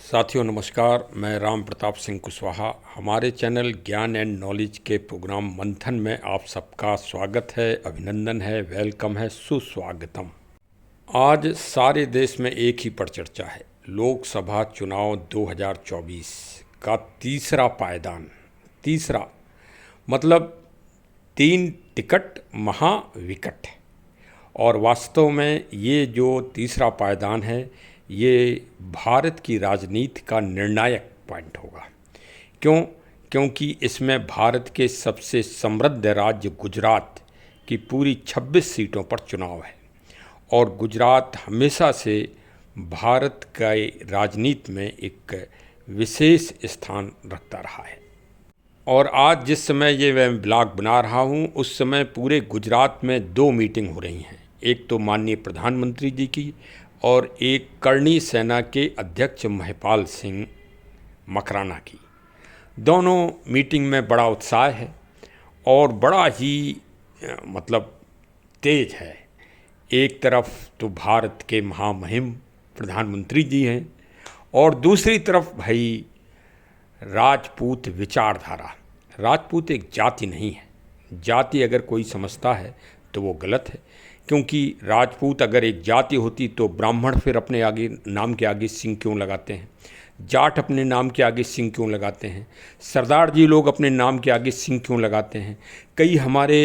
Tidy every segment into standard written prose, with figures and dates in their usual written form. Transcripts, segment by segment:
साथियों नमस्कार, मैं राम प्रताप सिंह कुशवाहा। हमारे चैनल ज्ञान एंड नॉलेज के प्रोग्राम मंथन में आप सबका स्वागत है, अभिनंदन है, वेलकम है, सुस्वागतम। आज सारे देश में एक ही पर चर्चा है, लोकसभा चुनाव 2024 का तीसरा पायदान। तीसरा मतलब 3 टिकट महाविकट। और वास्तव में ये जो तीसरा पायदान है ये भारत की राजनीति का निर्णायक पॉइंट होगा। क्योंकि इसमें भारत के सबसे समृद्ध राज्य गुजरात की पूरी 26 सीटों पर चुनाव है और गुजरात हमेशा से भारत के राजनीति में एक विशेष स्थान रखता रहा है। और आज जिस समय ये मैं ब्लॉग बना रहा हूँ उस समय पूरे गुजरात में 2 मीटिंग हो रही हैं। एक तो माननीय प्रधानमंत्री जी की और एक करणी सेना के अध्यक्ष महिपाल सिंह मकराना की। दोनों मीटिंग में बड़ा उत्साह है और बड़ा ही तेज है। एक तरफ तो भारत के महामहिम प्रधानमंत्री जी हैं और दूसरी तरफ भाई राजपूत विचारधारा। राजपूत एक जाति नहीं है। जाति अगर कोई समझता है तो वो गलत है, क्योंकि राजपूत अगर एक जाति होती तो ब्राह्मण फिर अपने आगे नाम के आगे सिंह क्यों लगाते हैं, जाट अपने नाम के आगे सिंह क्यों लगाते हैं, सरदार जी लोग अपने नाम के आगे सिंह क्यों लगाते हैं, कई हमारे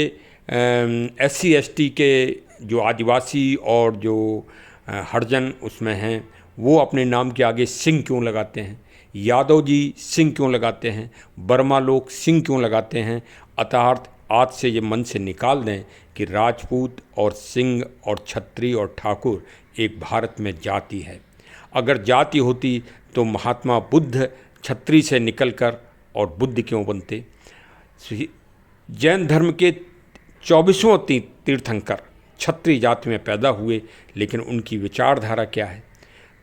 SC ST के जो आदिवासी और जो हरिजन उसमें हैं वो अपने नाम के आगे सिंह क्यों लगाते हैं, यादव जी सिंह क्यों लगाते हैं, वर्मा लोग सिंह क्यों लगाते हैं। अर्थात आज से ये मन से निकाल दें कि राजपूत और सिंह और छत्री और ठाकुर एक भारत में जाति है। अगर जाति होती तो महात्मा बुद्ध छत्री से निकलकर और बुद्ध क्यों बनते। जैन धर्म के 24वें तीर्थंकर छत्री जाति में पैदा हुए, लेकिन उनकी विचारधारा क्या है।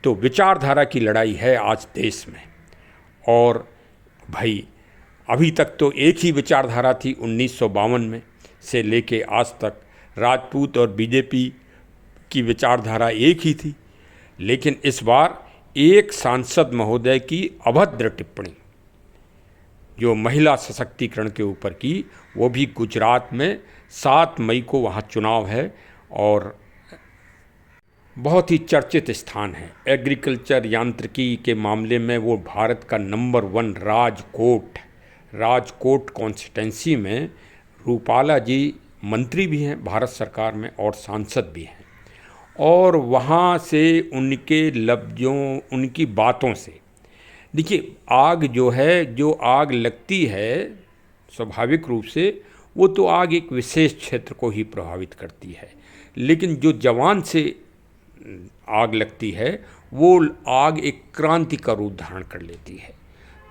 तो विचारधारा की लड़ाई है आज देश में। और भाई अभी तक तो एक ही विचारधारा थी 1952 में से लेके आज तक। राजपूत और बीजेपी की विचारधारा एक ही थी, लेकिन इस बार एक सांसद महोदय की अभद्र टिप्पणी जो महिला सशक्तिकरण के ऊपर की, वो भी गुजरात में 7 मई को वहाँ चुनाव है और बहुत ही चर्चित स्थान है। एग्रीकल्चर यांत्रिकी के मामले में वो भारत का नंबर 1 राजकोट कॉन्स्टिट्यूंसी में रूपाला जी मंत्री भी हैं भारत सरकार में और सांसद भी हैं। और वहाँ से उनके लफ्ज़ों, उनकी बातों से देखिए, आग जो है, जो आग लगती है स्वाभाविक रूप से वो तो आग एक विशेष क्षेत्र को ही प्रभावित करती है, लेकिन जो जवान से आग लगती है वो आग एक क्रांति का रूप धारण कर लेती है।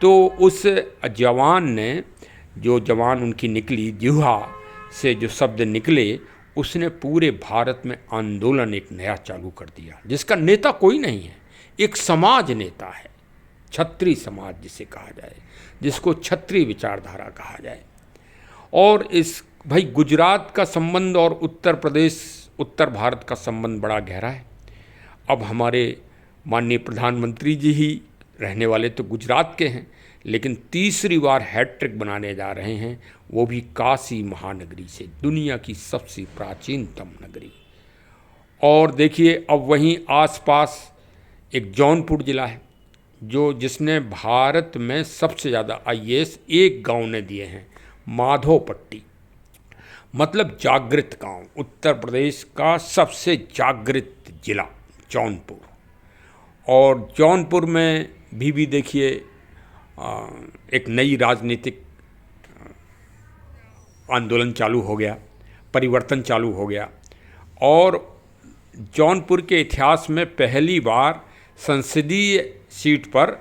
तो उस जवान ने, जो जवान उनकी निकली जिह्वा से जो शब्द निकले, उसने पूरे भारत में आंदोलन एक नया चालू कर दिया, जिसका नेता कोई नहीं है, एक समाज नेता है, छत्री समाज जिसे कहा जाए, जिसको छत्री विचारधारा कहा जाए। और इस भाई गुजरात का संबंध और उत्तर प्रदेश, उत्तर भारत का संबंध बड़ा गहरा है। अब हमारे माननीय प्रधानमंत्री जी ही रहने वाले तो गुजरात के हैं, लेकिन तीसरी बार हैट्रिक बनाने जा रहे हैं, वो भी काशी महानगरी से, दुनिया की सबसे प्राचीनतम नगरी। और देखिए अब वहीं आसपास एक जौनपुर ज़िला है जिसने भारत में सबसे ज़्यादा IAS एक गांव ने दिए हैं, माधोपट्टी, मतलब जागृत गांव। उत्तर प्रदेश का सबसे जागृत जिला जौनपुर। और जौनपुर में भी देखिए एक नई राजनीतिक आंदोलन चालू हो गया, परिवर्तन चालू हो गया। और जौनपुर के इतिहास में पहली बार संसदीय सीट पर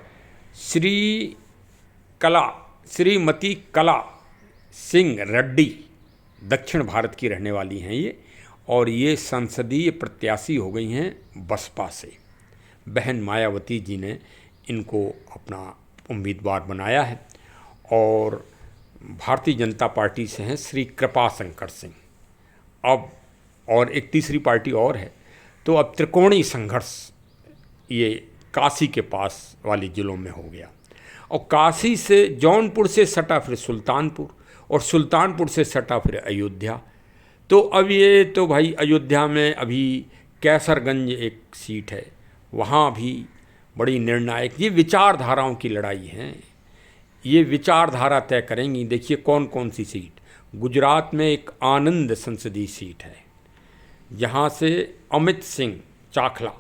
श्रीमती कला सिंह रेड्डी, दक्षिण भारत की रहने वाली हैं ये, और ये संसदीय प्रत्याशी हो गई हैं बसपा से। बहन मायावती जी ने इनको अपना उम्मीदवार बनाया है। और भारतीय जनता पार्टी से हैं श्री कृपा शंकर सिंह। अब और एक तीसरी पार्टी और है, तो अब त्रिकोणीय संघर्ष ये काशी के पास वाले ज़िलों में हो गया। और काशी से जौनपुर से सटा फिर सुल्तानपुर, और सुल्तानपुर से सटा फिर अयोध्या। तो अब ये तो भाई अयोध्या में अभी कैसरगंज एक सीट है, वहाँ भी बड़ी निर्णायक, ये विचारधाराओं की लड़ाई है, ये विचारधारा तय करेंगी। देखिए कौन कौन सी सीट। गुजरात में एक आनंद संसदीय सीट है, जहाँ से अमित सिंह चाखला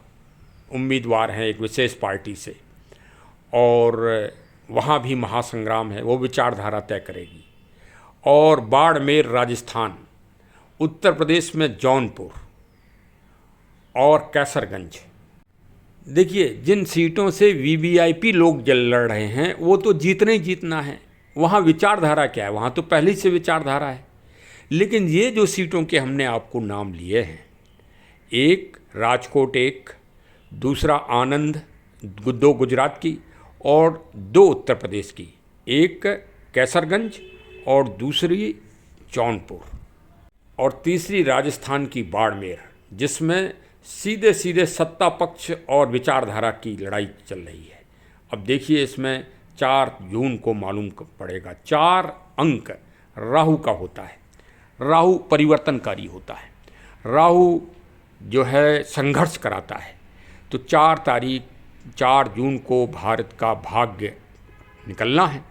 उम्मीदवार हैं एक विशेष पार्टी से, और वहाँ भी महासंग्राम है, वो विचारधारा तय करेगी। और बाड़मेर राजस्थान, उत्तर प्रदेश में जौनपुर और कैसरगंज। देखिए जिन सीटों से वीवीआईपी लोग लड़ रहे हैं वो तो जीतना ही जीतना है, वहाँ विचारधारा क्या है, वहाँ तो पहले से विचारधारा है। लेकिन ये जो सीटों के हमने आपको नाम लिए हैं, एक राजकोट, एक दूसरा आनंद, दो गुजरात की और दो उत्तर प्रदेश की, एक कैसरगंज और दूसरी जौनपुर, और तीसरी राजस्थान की बाड़मेर, जिसमें सीधे सीधे सत्ता पक्ष और विचारधारा की लड़ाई चल रही है। अब देखिए इसमें 4 जून को मालूम पड़ेगा। 4 अंक राहु का होता है, राहु परिवर्तनकारी होता है, राहु जो है संघर्ष कराता है। तो 4 जून को भारत का भाग्य निकलना है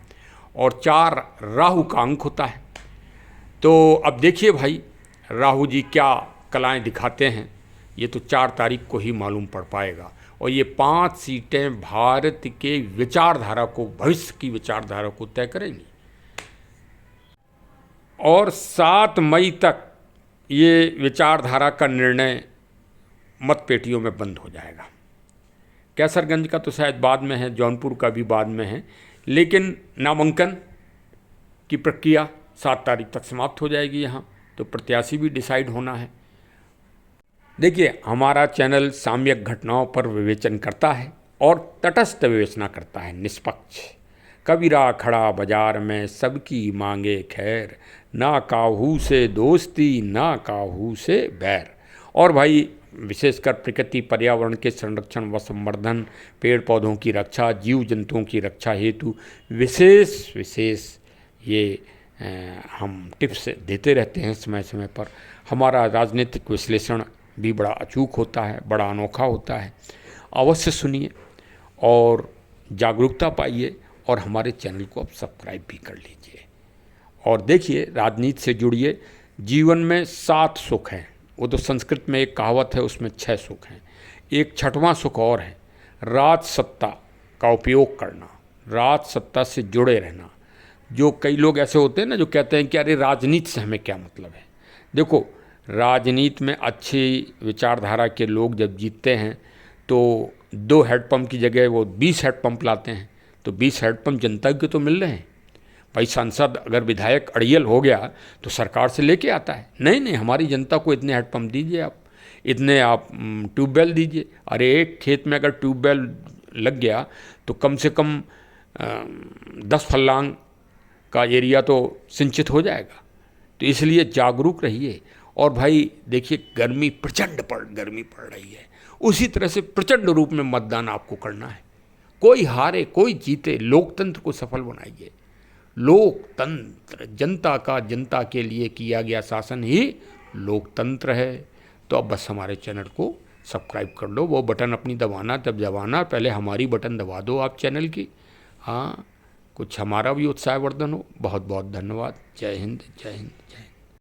और 4 राहु का अंक होता है। तो अब देखिए भाई राहु जी क्या कलाएं दिखाते हैं, ये तो 4 तारीख को ही मालूम पड़ पाएगा। और ये 5 सीटें भारत के विचारधारा को, भविष्य की विचारधारा को तय करेंगी। और 7 मई तक ये विचारधारा का निर्णय मतपेटियों में बंद हो जाएगा। कैसरगंज का तो शायद बाद में है, जौनपुर का भी बाद में है, लेकिन नामांकन की प्रक्रिया 7 तारीख तक समाप्त हो जाएगी यहाँ, तो प्रत्याशी भी डिसाइड होना है। देखिए हमारा चैनल सामयिक घटनाओं पर विवेचन करता है और तटस्थ विवेचना करता है, निष्पक्ष। कबीरा खड़ा बाजार में सबकी मांगे खैर, ना काहू से दोस्ती ना काहू से बैर। और भाई विशेषकर प्रकृति पर्यावरण के संरक्षण व संवर्धन, पेड़ पौधों की रक्षा, जीव जंतुओं की रक्षा हेतु विशेष ये हम टिप्स देते रहते हैं समय समय पर। हमारा राजनीतिक विश्लेषण भी बड़ा अचूक होता है, बड़ा अनोखा होता है। अवश्य सुनिए और जागरूकता पाइए, और हमारे चैनल को आप सब्सक्राइब भी कर लीजिए। और देखिए राजनीति से जुड़िए। जीवन में 7 सुख हैं, वो तो संस्कृत में एक कहावत है, उसमें 6 सुख हैं। एक 6वां सुख और है, राज सत्ता का उपयोग करना, राज सत्ता से जुड़े रहना। जो कई लोग ऐसे होते हैं ना जो कहते हैं कि अरे राजनीति से हमें क्या मतलब है। देखो राजनीति में अच्छी विचारधारा के लोग जब जीतते हैं तो 2 हैंडपम्प की जगह वो 20 हैंडपम्प लाते हैं, तो 20 हैंडपम्प जनता के तो मिल रहे हैं। भाई सांसद अगर विधायक अड़ियल हो गया तो सरकार से लेके आता है, नहीं हमारी जनता को इतने हैंडपम्प दीजिए, आप इतने आप ट्यूबवेल दीजिए। अरे एक खेत में अगर ट्यूबवेल लग गया तो कम से कम 10 फल्लांग का एरिया तो सिंचित हो जाएगा। तो इसलिए जागरूक रहिए। और भाई देखिए गर्मी पड़ रही है, उसी तरह से प्रचंड रूप में मतदान आपको करना है। कोई हारे कोई जीते, लोकतंत्र को सफल बनाइए। लोकतंत्र जनता का, जनता के लिए किया गया शासन ही लोकतंत्र है। तो अब बस हमारे चैनल को सब्सक्राइब कर लो, वो बटन अपनी दबाना तब दबाना, पहले हमारी बटन दबा दो आप चैनल की। हाँ, कुछ हमारा भी उत्साहवर्धन हो। बहुत बहुत धन्यवाद। जय हिंद, जय हिंद, जय हिंद।